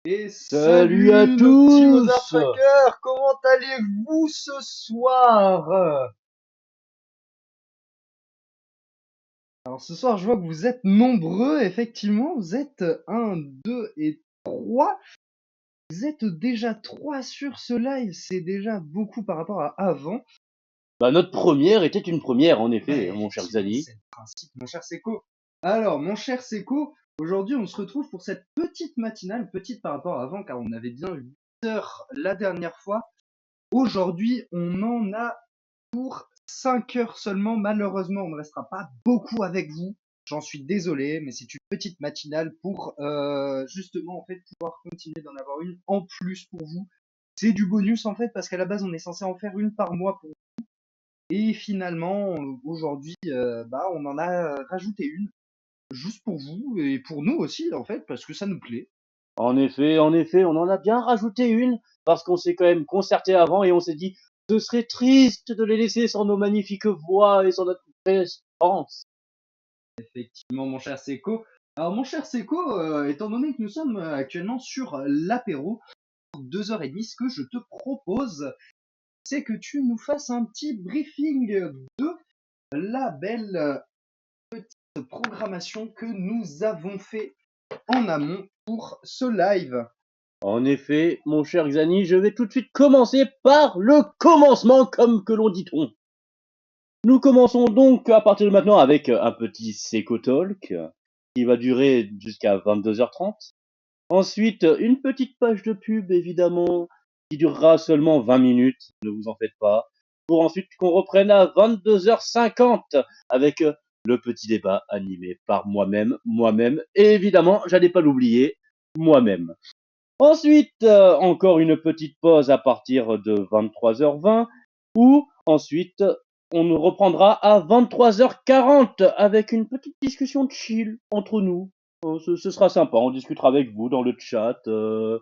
Et Salut à salut nos petits tous! motherfuckers, comment allez-vous ce soir? Alors ce soir je vois que vous êtes nombreux, effectivement, vous êtes un, 2 et 3. Vous êtes déjà 3 sur ce live, c'est déjà beaucoup par rapport à avant. Bah, notre première était une première, en Ouais, effet, mon cher effectivement, Xani. c'est le principe, mon cher Seco. Alors, mon cher Seco, aujourd'hui on se retrouve pour cette petite matinale, petite par rapport à avant, car on avait bien 8 heures la dernière fois. Aujourd'hui, on en a pour 5 heures seulement. Malheureusement, on ne restera pas beaucoup avec vous. J'en suis désolé, mais c'est une petite matinale pour justement en fait pouvoir continuer d'en avoir une en plus pour vous. C'est du bonus en fait parce qu'à la base on est censé en faire une par mois pour et finalement aujourd'hui on en a rajouté une juste pour vous et pour nous aussi en fait parce que ça nous plaît. En effet, on en a bien rajouté une, parce qu'on s'est quand même concerté avant et on s'est dit, ce serait triste de les laisser sans nos magnifiques voix et sans notre présence. Effectivement, mon cher Seco. Alors, mon cher Seco, étant donné que nous sommes actuellement sur l'apéro, pour 2h30, ce que je te propose, c'est que tu nous fasses un petit briefing de la belle programmation que nous avons fait en amont pour ce live. En effet, mon cher Xani, je vais tout de suite commencer par le commencement, comme que l'on dit-on. Nous commençons donc à partir de maintenant avec un petit Seco Talk, qui va durer jusqu'à 22h30. Ensuite, une petite page de pub, évidemment, qui durera seulement 20 minutes, ne vous en faites pas, pour ensuite qu'on reprenne à 22h50 avec le petit débat animé par moi-même, et évidemment, j'allais pas l'oublier, moi-même. Ensuite, encore une petite pause à partir de 23h20, où ensuite, on nous reprendra à 23h40 avec une petite discussion de chill entre nous. Ce sera sympa, on discutera avec vous dans le chat. Ce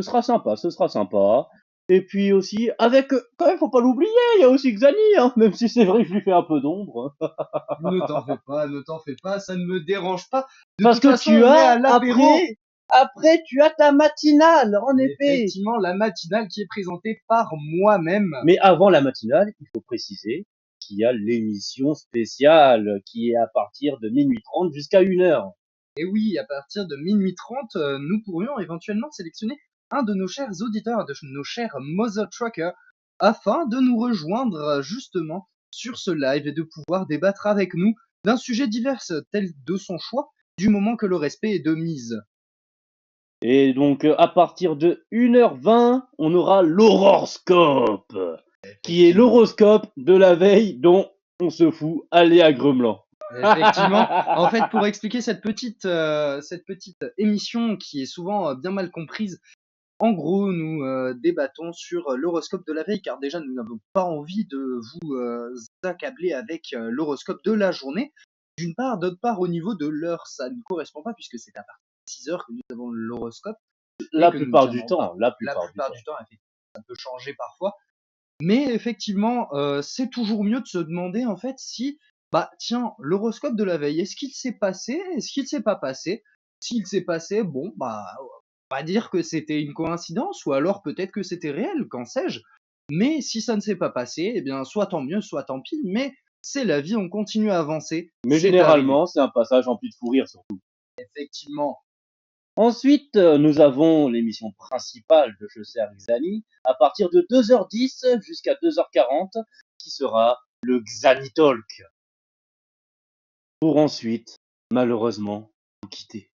sera sympa, ce sera sympa. Et puis aussi, avec, quand même, faut pas l'oublier, il y a aussi Xani, hein, même si c'est vrai que je lui fais un peu d'ombre. Ne t'en fais pas, ne t'en fais pas, ça ne me dérange pas. De Parce toute que façon, tu on est as, à l'apéro. après, tu as ta matinale, en effet. Effectivement, la matinale qui est présentée par moi-même. Mais avant la matinale, il faut préciser qu'il y a l'émission spéciale qui est à partir de minuit 30 jusqu'à 1h. Et oui, à partir de minuit 30, nous pourrions éventuellement sélectionner un de nos chers auditeurs, de nos chers Mother Truckers, afin de nous rejoindre justement sur ce live et de pouvoir débattre avec nous d'un sujet divers tel de son choix, du moment que le respect est de mise. Et donc, à partir de 1h20, on aura l'horoscope, qui est Effectivement. l'horoscope de la veille dont on se fout aller à Gremlan. Effectivement. En fait, pour expliquer cette petite émission qui est souvent bien mal comprise, en gros, nous débattons sur l'horoscope de la veille, car déjà, nous n'avons pas envie de vous accabler avec l'horoscope de la journée. D'une part, d'autre part, au niveau de l'heure, ça ne correspond pas, puisque c'est à partir de 6 heures que nous avons l'horoscope et La que nous ne plupart du tiendrons pas. temps, la La plupart du plupart temps. du temps, effectivement, ça peut changer parfois. Mais effectivement, c'est toujours mieux de se demander, en fait, si, bah, tiens, l'horoscope de la veille, est-ce qu'il s'est passé? Est-ce qu'il s'est pas passé? S'il s'est passé, bon, bah, on va dire que c'était une coïncidence ou alors peut-être que c'était réel, qu'en sais-je? Mais si ça ne s'est pas passé, eh bien, soit tant mieux, soit tant pis, mais c'est la vie, on continue à avancer, Mais c'est arrivé. généralement, c'est un passage empli de fou rire, surtout. Effectivement. Ensuite, nous avons l'émission principale de Cher Xani, à partir de 2h10 jusqu'à 2h40, qui sera le Xani Talk. Pour ensuite, malheureusement, nous quitter.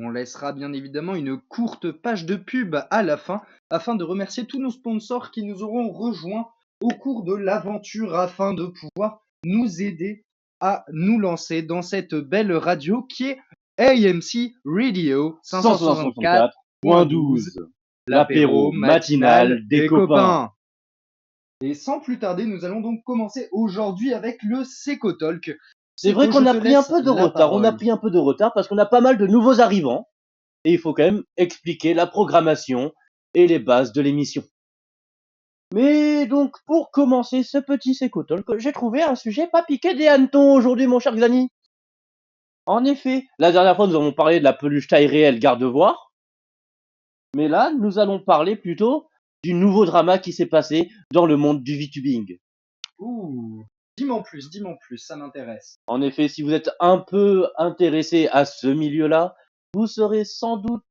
On laissera bien évidemment une courte page de pub à la fin afin de remercier tous nos sponsors qui nous auront rejoints au cours de l'aventure afin de pouvoir nous aider à nous lancer dans cette belle radio qui est AMC Radio 564.12, 164.12, l'apéro l'apéro matinal matinal des des copains. copains. Et sans plus tarder, nous allons donc commencer aujourd'hui avec le Seco Talk. C'est vrai Seco, je qu'on a te pris un laisse peu de la retard, parole. parce qu'on a pas mal de nouveaux arrivants, et il faut quand même expliquer la programmation et les bases de l'émission. Mais donc, pour commencer ce petit Seco Talk, j'ai trouvé un sujet pas piqué des hannetons aujourd'hui, mon cher Xani. En effet, la dernière fois, nous avons parlé de la peluche taille réelle garde-voir, Mais là, nous allons parler plutôt du nouveau drama qui s'est passé dans le monde du VTubing. Ouh, dis-moi en plus, ça m'intéresse. En effet, si vous êtes un peu intéressé à ce milieu-là, vous serez sans doute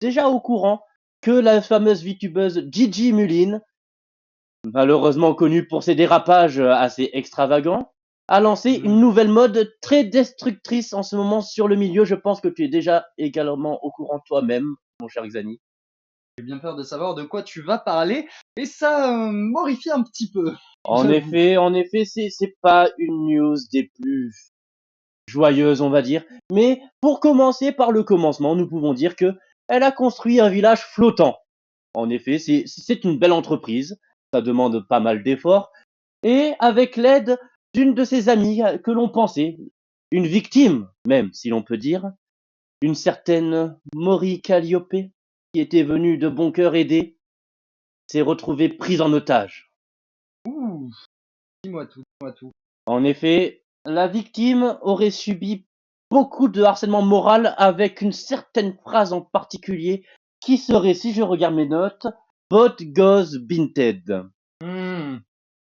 déjà au courant que la fameuse VTubeuse Gigi Mullin, malheureusement connue pour ses dérapages assez extravagants, a lancé une Hmm. nouvelle mode très destructrice en ce moment sur le milieu. Je pense que tu es déjà également au courant toi-même, mon cher Xani. J'ai bien peur de savoir de quoi tu vas parler, et ça m'horrifie un petit peu, j'avoue. En effet, c'est pas une news des plus joyeuse, on va dire. Mais pour commencer par le commencement, nous pouvons dire que elle a construit un village flottant. En effet, c'est une belle entreprise. Ça demande pas mal d'efforts. Et avec l'aide d'une de ses amies que l'on pensait, une victime, même si l'on peut dire, une certaine Maury Calliope, qui était venue de bon cœur aider, s'est retrouvée prise en otage. Ouh, dis-moi tout, dis-moi tout. En effet, la victime aurait subi beaucoup de harcèlement moral avec une certaine phrase en particulier qui serait, si je regarde mes notes, Bot goes binted. Hmm.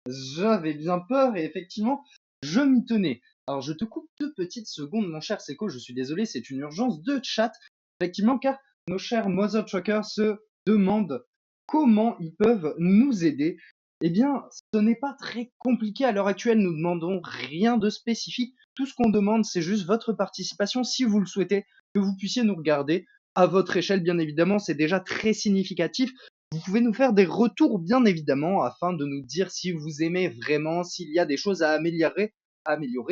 J'avais bien peur et effectivement, je m'y tenais. Alors, je te coupe 2 petites secondes, mon cher Seco, je suis désolé, c'est une urgence de chat. Effectivement, car nos chers Mother Truckers se demandent comment ils peuvent nous aider. Eh bien, ce n'est pas très compliqué à l'heure actuelle, nous demandons rien de spécifique. Tout ce qu'on demande, c'est juste votre participation, si vous le souhaitez, que vous puissiez nous regarder à votre échelle, bien évidemment, c'est déjà très significatif. Vous pouvez nous faire des retours, bien évidemment, afin de nous dire si vous aimez vraiment, s'il y a des choses à améliorer.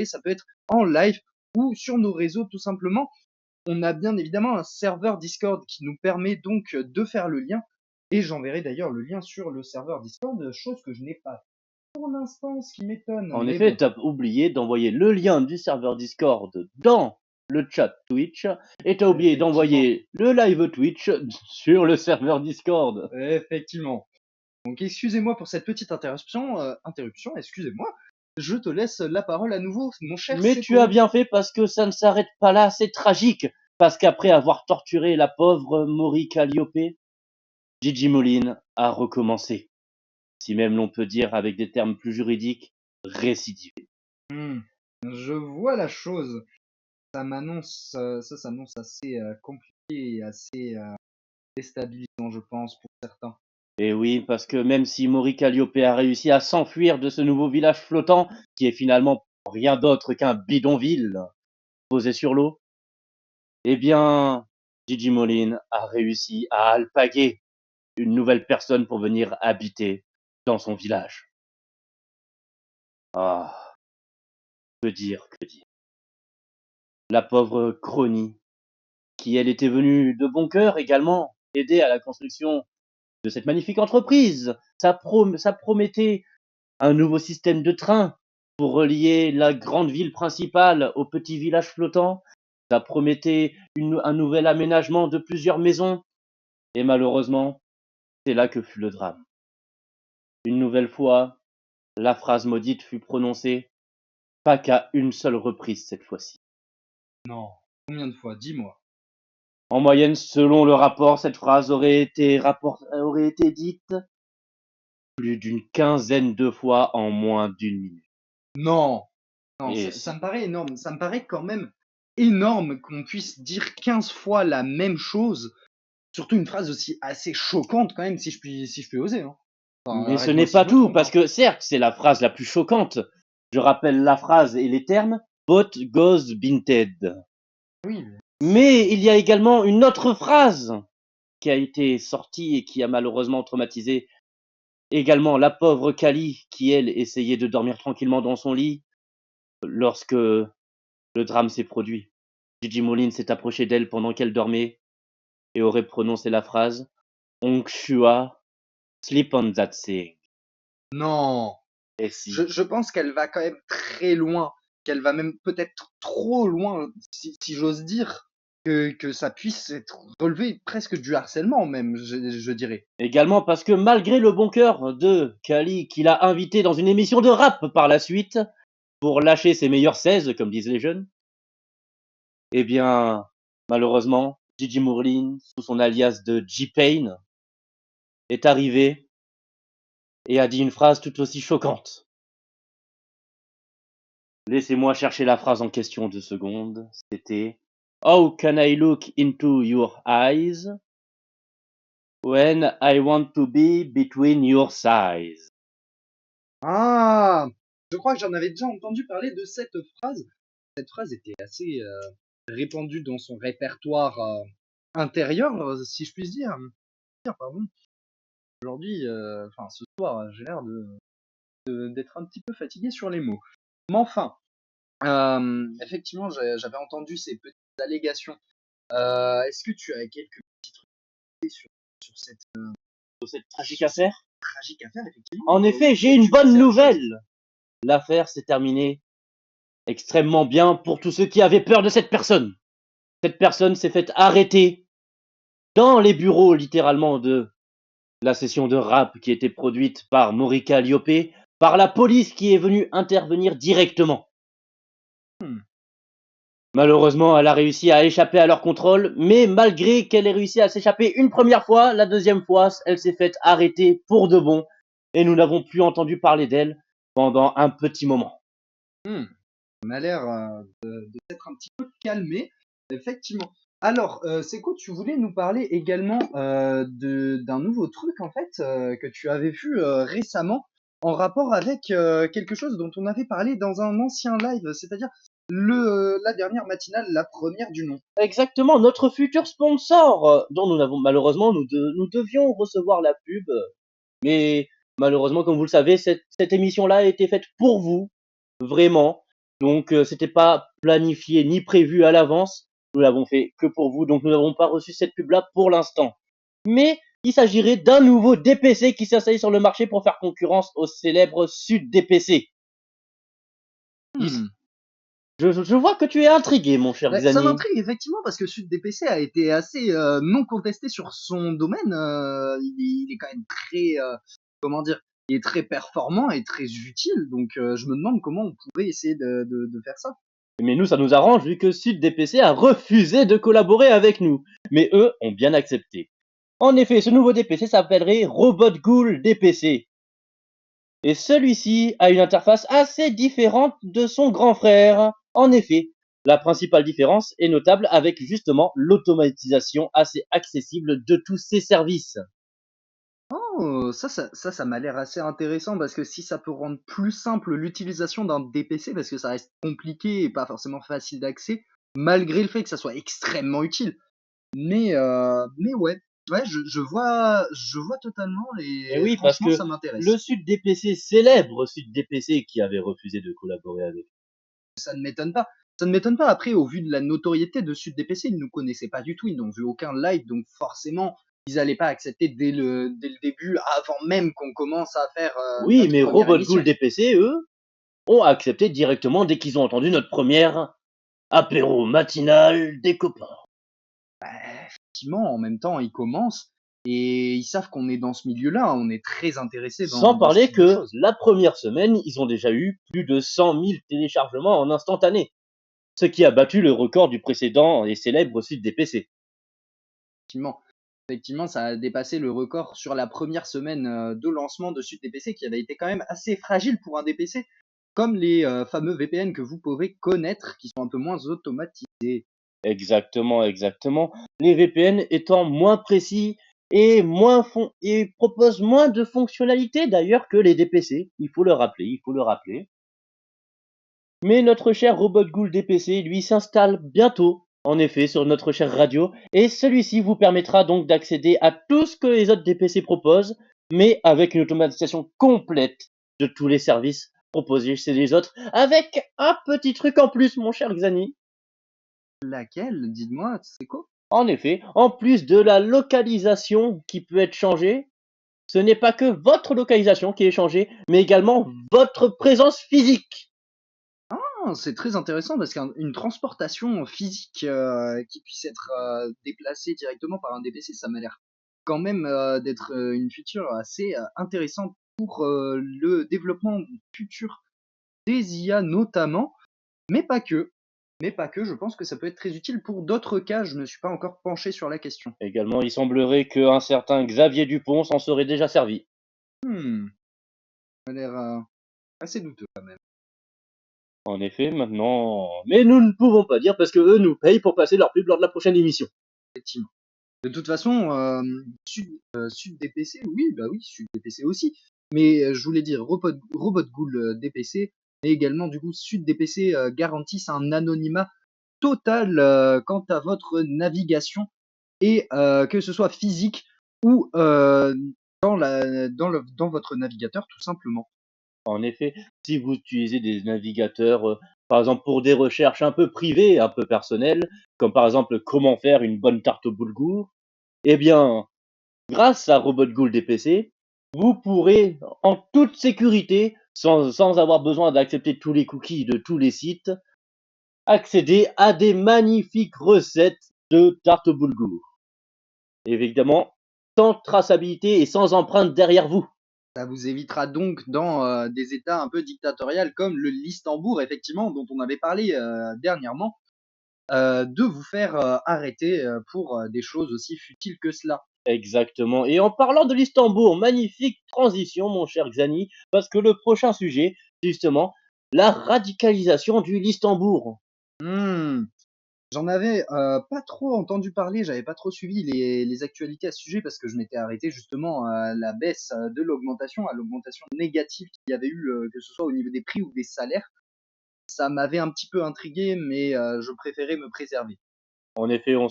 Ça peut être en live ou sur nos réseaux, tout simplement. On a bien évidemment un serveur Discord qui nous permet donc de faire le lien. Et j'enverrai d'ailleurs le lien sur le serveur Discord, chose que je n'ai pas pour l'instant, ce qui m'étonne. En Mais effet, bon, tu as oublié d'envoyer le lien du serveur Discord dans le chat Twitch et tu as oublié effectivement, d'envoyer le live Twitch sur le serveur Discord. effectivement. Donc excusez-moi pour cette petite interruption, excusez-moi. Je te laisse la parole à nouveau, mon cher Mais tu as Seco. bien fait parce que ça ne s'arrête pas là, c'est tragique. Parce qu'après avoir torturé la pauvre Maury Calliope, Gigi Moline a recommencé, si même l'on peut dire avec des termes plus juridiques, récidivé. Hmm, je vois la chose. Ça s'annonce assez compliqué et assez déstabilisant, je pense, pour certains. Et oui, parce que même si Maury Calliope a réussi à s'enfuir de ce nouveau village flottant, qui est finalement rien d'autre qu'un bidonville posé sur l'eau, eh bien, Gigi Moline a réussi à alpaguer une nouvelle personne pour venir habiter dans son village. Ah, que dire, que dire. La pauvre Crony, qui elle était venue de bon cœur également aider à la construction de cette magnifique entreprise. Ça promettait un nouveau système de train pour relier la grande ville principale au petit village flottant. Ça promettait un nouvel aménagement de plusieurs maisons. Et malheureusement, c'est là que fut le drame. Une nouvelle fois, la phrase maudite fut prononcée, pas qu'à une seule reprise cette fois-ci. Non. Combien de fois? Dis-moi. En moyenne, selon le rapport, cette phrase aurait été dite plus d'une quinzaine de fois en moins d'une minute. Non. Non, Et ça me si. paraît énorme. Ça me paraît quand même énorme qu'on puisse dire 15 fois la même chose. Surtout une phrase aussi assez choquante quand même, si je puis oser. Hein. Enfin, Mais ce arrête-moi n'est si pas je me tout, trompe. parce Hein. que certes, c'est la phrase la plus choquante. Je rappelle la phrase et les termes, Bot goes binted. Oui. Mais il y a également une autre phrase qui a été sortie et qui a malheureusement traumatisé également la pauvre Kali, qui elle essayait de dormir tranquillement dans son lit lorsque le drame s'est produit. Gigi Moline s'est approché d'elle pendant qu'elle dormait et aurait prononcé la phrase Onshua, sleep on that thing. Non. Et Je, si. je pense qu'elle va quand même très loin, qu'elle va même peut-être trop loin, si j'ose dire, que ça puisse être relevé presque du harcèlement même, je dirais. Également parce que malgré le bon cœur de Kali, qu'il a invité dans une émission de rap par la suite, pour lâcher ses meilleurs 16, comme disent les jeunes, eh bien, malheureusement, Gigi Mourlin, sous son alias de G-Pain, est arrivé et a dit une phrase tout aussi choquante. Laissez-moi chercher la phrase en question 2 secondes. C'était How can I look into your eyes when I want to be between your thighs? Ah! Je crois que j'en avais déjà entendu parler de cette phrase. Cette phrase était assez répandue dans son répertoire intérieur, si je puis dire, pardon. Aujourd'hui, enfin ce soir, j'ai l'air d'être un petit peu fatigué sur les mots. Mais enfin, effectivement, j'avais entendu ces petites allégations. Est-ce que tu as quelques petits trucs sur Cette tragique affaire? tragique affaire, effectivement? En effet, j'ai une bonne nouvelle. L'affaire s'est terminée extrêmement bien pour tous ceux qui avaient peur de cette personne. Cette personne s'est faite arrêter dans les bureaux littéralement de la session de rap qui était produite par Morika Liopé, par la police qui est venue intervenir directement. Hmm. Malheureusement, elle a réussi à échapper à leur contrôle, mais malgré qu'elle ait réussi à s'échapper une première fois, la deuxième fois, elle s'est faite arrêter pour de bon, et nous n'avons plus entendu parler d'elle pendant un petit moment. Ça m'a l'air de s'être un petit peu calmé, effectivement. Alors, Seko, tu voulais nous parler également d'un nouveau truc en fait que tu avais vu récemment en rapport avec quelque chose dont on avait parlé dans un ancien live, c'est-à-dire la dernière matinale, la première du nom. Exactement, notre futur sponsor, dont nous n'avons malheureusement, nous devions recevoir la pub, mais malheureusement, comme vous le savez, cette émission-là a été faite pour vous, vraiment. Donc, c'était pas planifié ni prévu à l'avance. Nous l'avons fait que pour vous, donc nous n'avons pas reçu cette pub-là pour l'instant. Mais il s'agirait d'un nouveau DPC qui s'installe sur le marché pour faire concurrence au célèbre Sud DPC. Hmm. Je vois que tu es intrigué, mon cher Ouais, ça Xani. m'intrigue effectivement parce que Sud DPC a été assez non contesté sur son domaine. Il est quand même très, comment dire, il est très performant et très utile. Donc je me demande comment on pourrait essayer de faire ça. Mais nous, ça nous arrange vu que Sud DPC a refusé de collaborer avec nous. Mais eux ont bien accepté. En effet, ce nouveau DPC s'appellerait Robot Ghoul DPC. Et celui-ci a une interface assez différente de son grand frère. En effet, la principale différence est notable avec justement l'automatisation assez accessible de tous ces services. Oh, ça m'a l'air assez intéressant parce que si ça peut rendre plus simple l'utilisation d'un DPC, parce que ça reste compliqué et pas forcément facile d'accès, malgré le fait que ça soit extrêmement utile. Mais ouais, je vois totalement Et et oui, parce franchement, que ça le m'intéresse. Sud DPC, célèbre Sud DPC qui avait refusé de collaborer avec. Ça ne m'étonne pas. Ça ne m'étonne pas. Après, au vu de la notoriété de Sud DPC, ils ne nous connaissaient pas du tout, ils n'ont vu aucun live, donc forcément, ils n'allaient pas accepter dès le début, avant même qu'on commence à faire Oui, notre mais première Robot Ghoul émission. DPC, eux, ont accepté directement dès qu'ils ont entendu notre première apéro matinal des copains. Bah, effectivement, en même temps, ils commencent et ils savent qu'on est dans ce milieu-là, on est très intéressé Sans dans ce parler type de que choses. la première semaine, ils ont déjà eu plus de 100 000 téléchargements en instantané, ce qui a battu le record du précédent et célèbre site des PC. Effectivement. Effectivement, ça a dépassé le record sur la première semaine de lancement de Sud DPC qui avait été quand même assez fragile pour un DPC, comme les fameux VPN que vous pouvez connaître, qui sont un peu moins automatisés. Exactement, exactement. Les VPN étant moins précis et et proposent moins de fonctionnalités d'ailleurs que les DPC. Il faut le rappeler, il faut le rappeler. Mais notre cher Robot Ghoul DPC, lui, s'installe bientôt, en effet, sur notre chère radio, et celui-ci vous permettra donc d'accéder à tout ce que les autres DPC proposent, mais avec une automatisation complète de tous les services proposés chez les autres, avec un petit truc en plus, mon cher Xani. Laquelle? Dites-moi, c'est quoi? En effet, en plus de la localisation qui peut être changée, ce n'est pas que votre localisation qui est changée, mais également votre présence physique. Ah, c'est très intéressant parce qu'une transportation physique qui puisse être déplacée directement par un DPC, ça m'a l'air quand même d'être une feature assez intéressante pour le développement futur des IA notamment, mais pas que. mais pas que, je pense que ça peut être très utile pour d'autres cas, je ne me suis pas encore penché sur la question. Également, il semblerait qu'un certain Xavier Dupont s'en serait déjà servi. Ça a l'air assez douteux quand même. En effet, maintenant... Mais nous ne pouvons pas dire parce que eux nous payent pour passer leur pub lors de la prochaine émission. Effectivement. De toute façon, Sud DPC, oui, bah oui, Sud DPC aussi. Mais je voulais dire Robot Ghoul DPC, mais également du coup Sud DPC garantissent un anonymat total quant à votre navigation et que ce soit physique ou dans votre navigateur tout simplement. En effet, si vous utilisez des navigateurs, par exemple pour des recherches un peu privées, un peu personnelles, comme par exemple comment faire une bonne tarte au boulgour, eh bien, grâce à RobotGhoul DPC, vous pourrez en toute sécurité, sans avoir besoin d'accepter tous les cookies de tous les sites, accéder à des magnifiques recettes de tarte au boulgour. Évidemment, sans traçabilité et sans empreinte derrière vous. Ça vous évitera donc dans des États un peu dictatoriaux comme le Listembourg, effectivement, dont on avait parlé dernièrement, de vous faire arrêter pour des choses aussi futiles que cela. Exactement. Et en parlant de l'Istanbul, magnifique transition, mon cher Xani, parce que le prochain sujet, c'est justement la radicalisation du Listembourg. Hmm. J'en avais pas trop entendu parler, j'avais pas trop suivi les actualités à ce sujet parce que je m'étais arrêté justement à la baisse de l'augmentation, à l'augmentation négative qu'il y avait eu, que ce soit au niveau des prix ou des salaires. Ça m'avait un petit peu intrigué, mais je préférais me préserver. En effet, on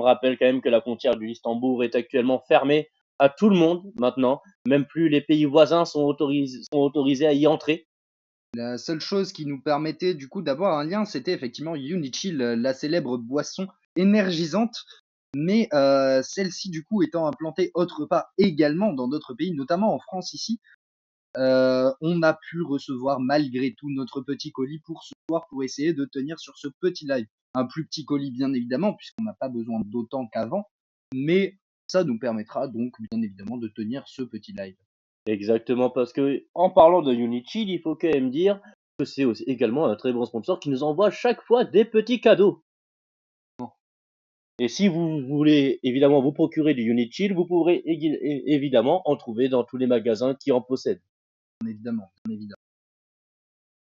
rappelle quand même que la frontière du Listembourg est actuellement fermée à tout le monde maintenant. Même plus les pays voisins sont autorisés à y entrer. La seule chose qui nous permettait du coup d'avoir un lien, c'était effectivement Unichill, la célèbre boisson énergisante, mais celle-ci du coup étant implantée autre part également dans d'autres pays, notamment en France ici, on a pu recevoir malgré tout notre petit colis pour ce soir pour essayer de tenir sur ce petit live. Un plus petit colis bien évidemment, puisqu'on n'a pas besoin d'autant qu'avant, mais ça nous permettra donc bien évidemment de tenir ce petit live. Exactement, parce que en parlant de Unichill, il faut quand même dire que c'est aussi également un très bon sponsor qui nous envoie chaque fois des petits cadeaux. Et si vous voulez évidemment vous procurer du Unichill, vous pourrez évidemment en trouver dans tous les magasins qui en possèdent. Bien évidemment, bien évidemment.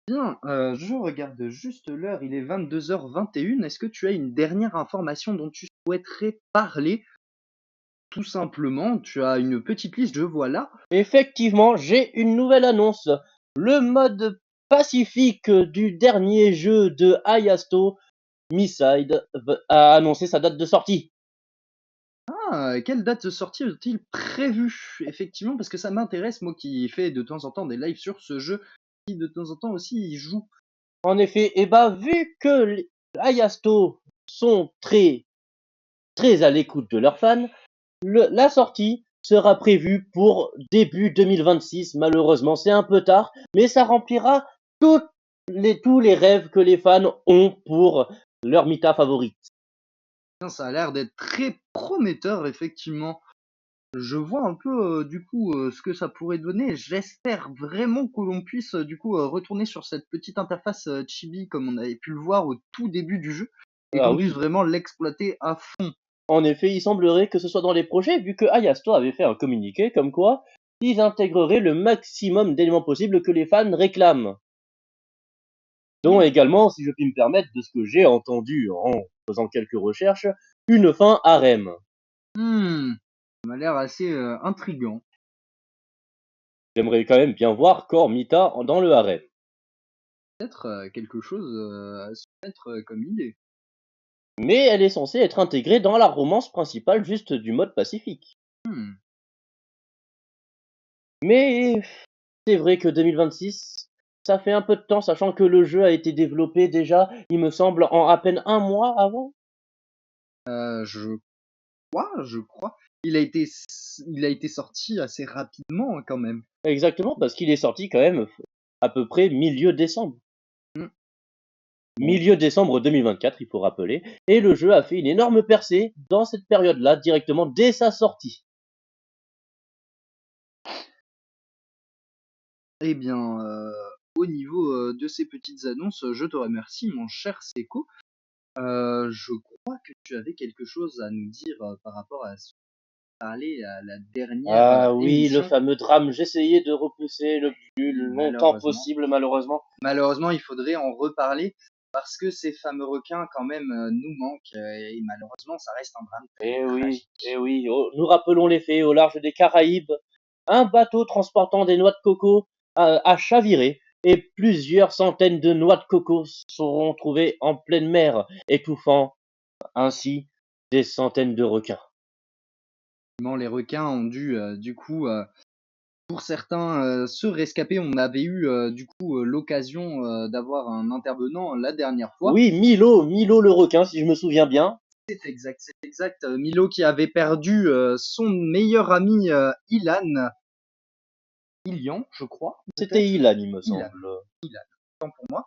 Bien, je regarde juste l'heure, il est 22h21. Est-ce que tu as une dernière information dont tu souhaiterais parler? Tout simplement, tu as une petite liste, je vois là. Effectivement, j'ai une nouvelle annonce. Le mode pacifique du dernier jeu de Ayasto, Miside, a annoncé sa date de sortie. Ah, quelle date de sortie est-il prévu? Effectivement, parce que ça m'intéresse, moi qui fais de temps en temps des lives sur ce jeu, qui de temps en temps aussi y joue. En effet, et bah vu que Ayasto sont très à l'écoute de leurs fans, la sortie sera prévue pour début 2026. Malheureusement, c'est un peu tard, mais ça remplira tous les rêves que les fans ont pour leur Mita favorite. Bien, ça a l'air d'être très prometteur, effectivement. Je vois un peu, du coup, ce que ça pourrait donner. J'espère vraiment que l'on puisse, du coup, retourner sur cette petite interface, chibi comme on avait pu le voir au tout début du jeu et Ah qu'on puisse oui, vraiment l'exploiter à fond. en effet, il semblerait que ce soit dans les projets, vu que Ayasto avait fait un communiqué comme quoi ils intègreraient le maximum d'éléments possibles que les fans réclament. Dont également, si je puis me permettre, de ce que j'ai entendu en faisant quelques recherches, une fin harem. Mmh, ça m'a l'air assez, intriguant. J'aimerais quand même bien voir Kormita dans le harem. Peut-être, quelque chose, à se mettre, comme idée. Mais elle est censée être intégrée dans la romance principale juste du mode pacifique. Mmh. Mais c'est vrai que 2026, ça fait un peu de temps, sachant que le jeu a été développé déjà, il me semble, en à peine un mois avant. Je crois. Il a été sorti assez rapidement, hein, quand même. Exactement, parce qu'il est sorti quand même à peu près milieu décembre. Mmh. Bon, Milieu décembre 2024, il faut rappeler, et le jeu a fait une énorme percée dans cette période-là, directement dès sa sortie. eh bien, au niveau de ces petites annonces, je te remercie, mon cher Seko. Je crois que tu avais quelque chose à nous dire par rapport à ce parler à la dernière Ah oui, le émission. fameux drame, j'essayais de repousser le plus longtemps Malheureusement, possible, malheureusement. malheureusement, il faudrait en reparler parce que ces fameux requins, quand même, nous manquent et malheureusement, ça reste un drame très Eh tragique. oui, nous rappelons les faits, au large des Caraïbes, un bateau transportant des noix de coco a chaviré et plusieurs centaines de noix de coco seront trouvées en pleine mer, étouffant ainsi des centaines de requins. Les requins ont dû, du coup, pour certains, se rescaper. On avait eu, du coup, l'occasion d'avoir un intervenant la dernière fois. Oui, Milo le requin, si je me souviens bien. C'est exact, c'est exact. Milo qui avait perdu son meilleur ami Ilian, je crois, C'était peut-être. Ilan, il me Ilan, semble. Ilan, autant pour moi.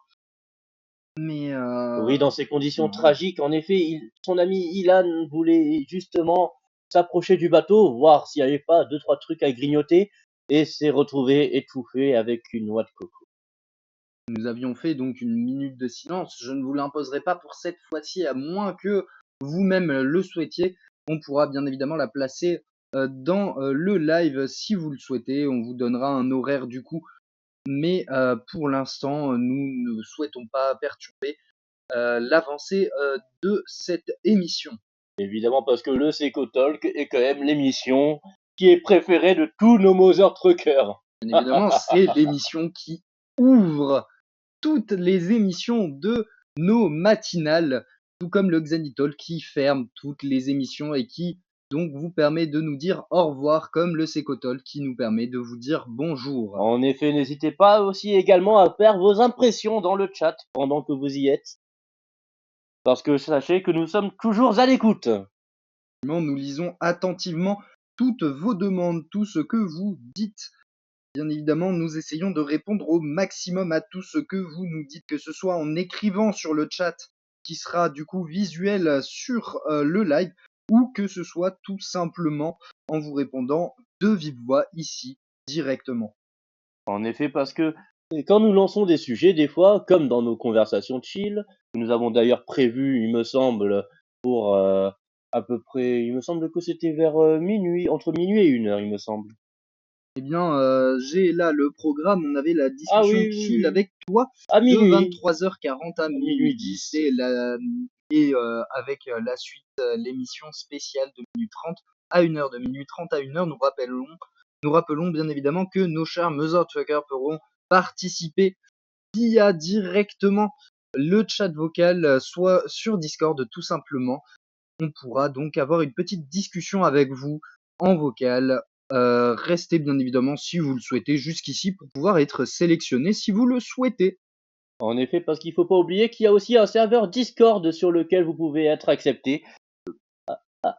Mais Oui, dans ces conditions effectivement, tragiques, en effet, son ami Ilan voulait justement s'approcher du bateau, voir s'il n'y avait pas deux, trois trucs à grignoter, et s'est retrouvé étouffé avec une noix de coco. nous avions fait donc une minute de silence. Je ne vous l'imposerai pas pour cette fois-ci, à moins que vous-même le souhaitiez. On pourra bien évidemment la placer dans le live si vous le souhaitez. On vous donnera un horaire du coup. Mais pour l'instant, nous ne souhaitons pas perturber l'avancée de cette émission. Évidemment, parce que le Seco Talk est quand même l'émission qui est préférée de tous nos Mother Truckers. Bien évidemment, c'est l'émission qui ouvre toutes les émissions de nos matinales, tout comme le Xenitol qui ferme toutes les émissions et qui donc vous permet de nous dire au revoir, comme le Secotol qui nous permet de vous dire bonjour. En effet, n'hésitez pas aussi également à faire vos impressions dans le chat pendant que vous y êtes, parce que sachez que nous sommes toujours à l'écoute. Nous lisons attentivement toutes vos demandes, tout ce que vous dites. Bien évidemment, nous essayons de répondre au maximum à tout ce que vous nous dites, que ce soit en écrivant sur le chat, qui sera du coup visuel sur le live, ou que ce soit tout simplement en vous répondant de vive voix ici, directement. En effet, parce que quand nous lançons des sujets, des fois, comme dans nos conversations chill, que nous avons d'ailleurs prévu, il me semble, pour à peu près, il me semble que c'était vers minuit, entre minuit et 1 heure, il me semble. Eh bien, j'ai là le programme, on avait la Ah discussion oui, oui, chill oui. avec toi À de minuit, 23h40 à à minuit minuit 10 10. et avec la suite, l'émission spéciale de minuit 30 à 1 heure, de minuit 30 à 1 heure. Nous rappelons bien évidemment que nos chers Motherfuckers pourront participer via directement le chat vocal, soit sur Discord tout simplement. On pourra donc avoir une petite discussion avec vous en vocal. Restez bien évidemment si vous le souhaitez jusqu'ici pour pouvoir être sélectionné si vous le souhaitez. En effet, parce qu'il faut pas oublier qu'il y a aussi un serveur Discord sur lequel vous pouvez être accepté.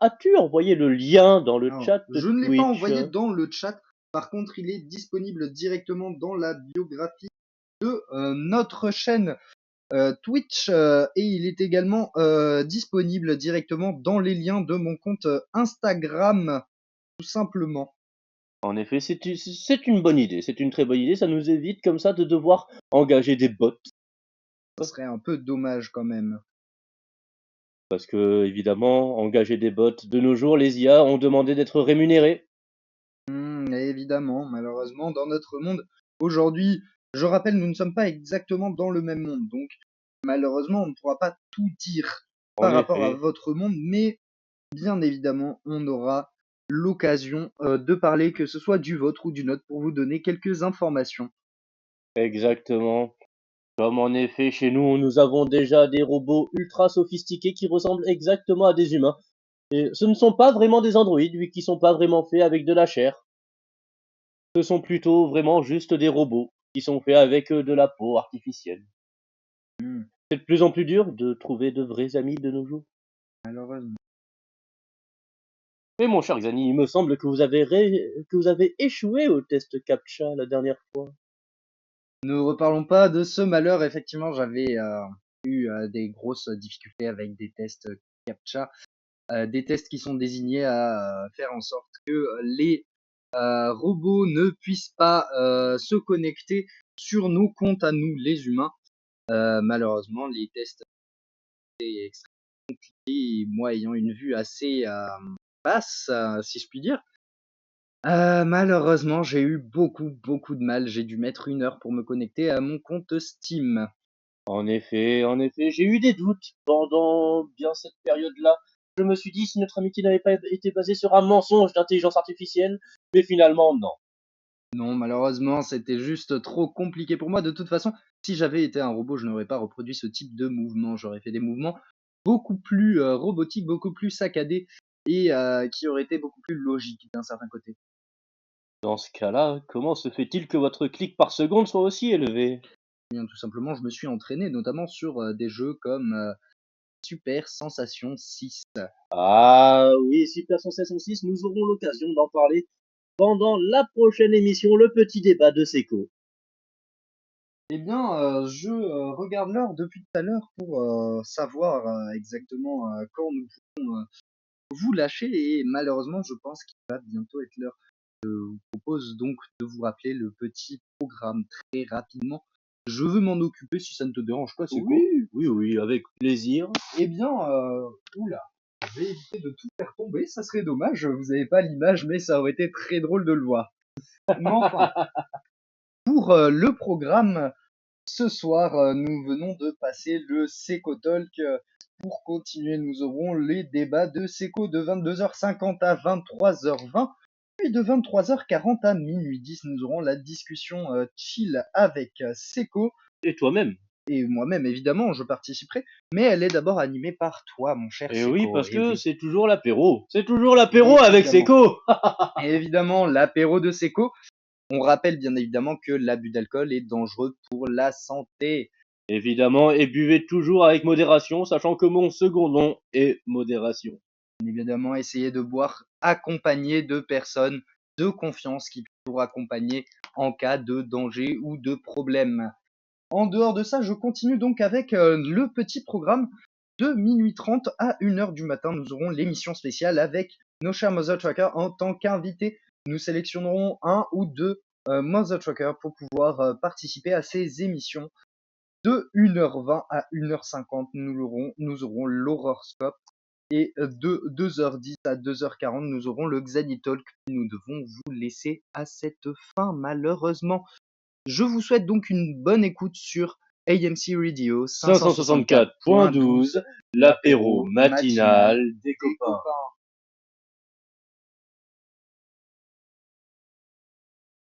As-tu envoyé le lien dans le Alors, chat je ne l'ai pas Twitch? envoyé dans le chat. Par contre, il est disponible directement dans la biographie de notre chaîne Twitch et il est également disponible directement dans les liens de mon compte Instagram, tout simplement. En effet, c'est une bonne idée, c'est une très bonne idée, ça nous évite comme ça de devoir engager des bots. Ça serait un peu dommage quand même. Parce que, évidemment, engager des bots de nos jours, les IA ont demandé d'être rémunérés. Évidemment, malheureusement, dans notre monde aujourd'hui, je rappelle, nous ne sommes pas exactement dans le même monde, donc malheureusement, on ne pourra pas tout dire En par rapport à effet, votre monde, mais bien évidemment, on aura l'occasion de parler, que ce soit du vôtre ou du nôtre, pour vous donner quelques informations. exactement. Comme en effet, chez nous, nous avons déjà des robots ultra sophistiqués qui ressemblent exactement à des humains. Et ce ne sont pas vraiment des androïdes, vu qu'ils sont pas vraiment faits avec de la chair. Ce sont plutôt vraiment juste des robots qui sont faits avec de la peau artificielle. Hmm, C'est de plus en plus dur de trouver de vrais amis de nos jours. malheureusement. Mais mon cher Xani, il me semble que que vous avez échoué au test CAPTCHA la dernière fois. Ne reparlons pas de ce malheur. Effectivement, j'avais eu des grosses difficultés avec des tests CAPTCHA, des tests qui sont désignés à faire en sorte que les robots ne puissent pas se connecter sur nos comptes à nous, les humains. Malheureusement, les tests étaient extrêmement compliqués et moi ayant une vue assez basse, si je puis dire, malheureusement, j'ai eu beaucoup de mal. J'ai dû mettre 1 heure pour me connecter à mon compte Steam. En effet, j'ai eu des doutes pendant bien cette période-là. Je me suis dit si notre amitié n'avait pas été basée sur un mensonge d'intelligence artificielle, mais finalement non. Non, malheureusement, c'était juste trop compliqué pour moi. De toute façon, si j'avais été un robot, je n'aurais pas reproduit ce type de mouvement. J'aurais fait des mouvements beaucoup plus robotiques, beaucoup plus saccadés et qui auraient été beaucoup plus logiques d'un certain côté. Dans ce cas-là, comment se fait-il que votre clic par seconde soit aussi élevé? Eh bien, tout simplement, je me suis entraîné notamment sur des jeux comme Super Sensation 6. Ah oui, Super Sensation 6, nous aurons l'occasion d'en parler pendant la prochaine émission, le petit débat de Seco. Eh bien, je regarde l'heure depuis tout à l'heure pour savoir exactement quand nous pouvons vous lâcher et malheureusement, je pense qu'il va bientôt être l'heure. Je vous propose donc de vous rappeler le petit programme très rapidement. Je veux m'en occuper si ça ne te dérange pas, c'est quoi? Oui, avec plaisir. Eh bien, oula, je vais éviter de tout faire tomber, ça serait dommage. Vous avez pas l'image, mais ça aurait été très drôle de le voir. Mais enfin, pour le programme, ce soir, nous venons de passer le Seco Talk. Pour continuer, nous aurons les débats de Seco de 22h50 à 23h20. Puis de 23h40 à minuit 10, nous aurons la discussion chill avec Seco. Et toi-même. Et moi-même, évidemment, je participerai. Mais elle est d'abord animée par toi, mon cher Et oui, Seco. parce Et que oui, c'est toujours l'apéro. C'est toujours l'apéro avec évidemment. Seco. Et évidemment, l'apéro de Seco. On rappelle bien évidemment que l'abus d'alcool est dangereux pour la santé. Évidemment, et buvez toujours avec modération, sachant que mon second nom est modération. Bien évidemment, essayez de boire accompagné de personnes de confiance qui peuvent vous accompagner en cas de danger ou de problème. En dehors de ça, je continue donc avec le petit programme de minuit 30 à 1h du matin. Nous aurons l'émission spéciale avec nos chers Mother Truckers en tant qu'invités. Nous sélectionnerons un ou deux Mother Truckers pour pouvoir participer à ces émissions. De 1h20 à 1h50, nous aurons l'horoscope. Et de 2h10 à 2h40, nous aurons le Xanitalk. Nous devons vous laisser à cette fin, malheureusement. Je vous souhaite donc une bonne écoute sur AMC Radio 564.12, 564.12, l'apéro matinal des copains.